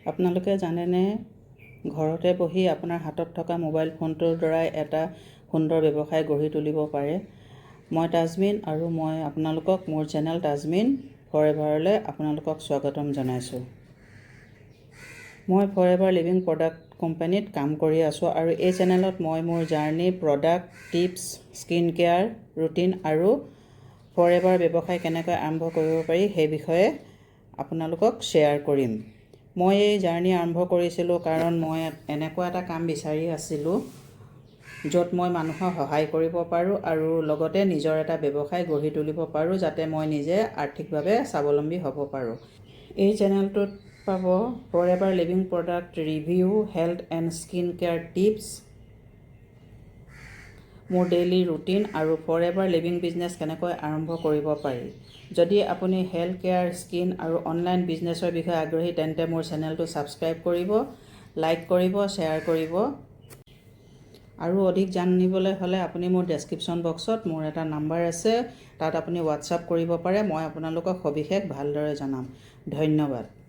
আপোনালোকে জানেনে ঘৰতে বহি আপোনাৰ হাতত থকা মোবাইল ফোনটোৰ দ্বাৰাই এটা সুন্দৰ ব্যৱসায় গঢ়ি তুলিব পাৰে। মই তাজমিন আৰু মই আপোনালোকক মোৰ চেনেল তাজমিন ফৰএভাৰলৈ আপোনালোকক স্বাগতম জনাইছোঁ। মই ফৰএভাৰ লিভিং প্ৰডাক্ট কোম্পানীত কাম কৰি আছোঁ আৰু এই চেনেলত মই মোৰ journey, product, tips, skin care, routine আৰু ফৰএভাৰ ব্যৱসায় কেনেকৈ আৰম্ভ কৰিব পাৰি সেই বিষয়ে আপোনালোকক শ্বেয়াৰ কৰিম। মই এই জাৰ্নি আৰম্ভ কৰিছিলোঁ কাৰণ মই এনেকুৱা এটা কাম বিচাৰি আছিলোঁ য'ত মই মানুহক সহায় কৰিব পাৰোঁ আৰু লগতে নিজৰ এটা ব্যৱসায় গঢ়ি তুলিব পাৰোঁ যাতে মই নিজে আৰ্থিকভাৱে স্বাৱলম্বী হ'ব পাৰোঁ। এই চেনেলটোত পাব forever living product review, health and skin care tips, মোৰ ডেইলি ৰুটিন আৰু ফৰএভাৰ লিভিং বিজনেছ কেনেকৈ আৰম্ভ কৰিব পাৰি। যদি আপুনি হেল্থ কেয়াৰ, স্কিন আৰু অনলাইন বিজনেছৰ বিষয়ে আগ্ৰহী তেন্তে মোৰ চেনেলটো ছাবস্ক্ৰাইব কৰিব, লাইক কৰিব, শ্বেয়াৰ কৰিব। আৰু অধিক জানিবলৈ হ'লে আপুনি মোৰ ডেছক্ৰিপশ্যন বক্সত মোৰ এটা নাম্বাৰ আছে, তাত আপুনি হোৱাটছআপ কৰিব পাৰে। মই আপোনালোকক সবিশেষ ভালদৰে জনাম। ধন্যবাদ।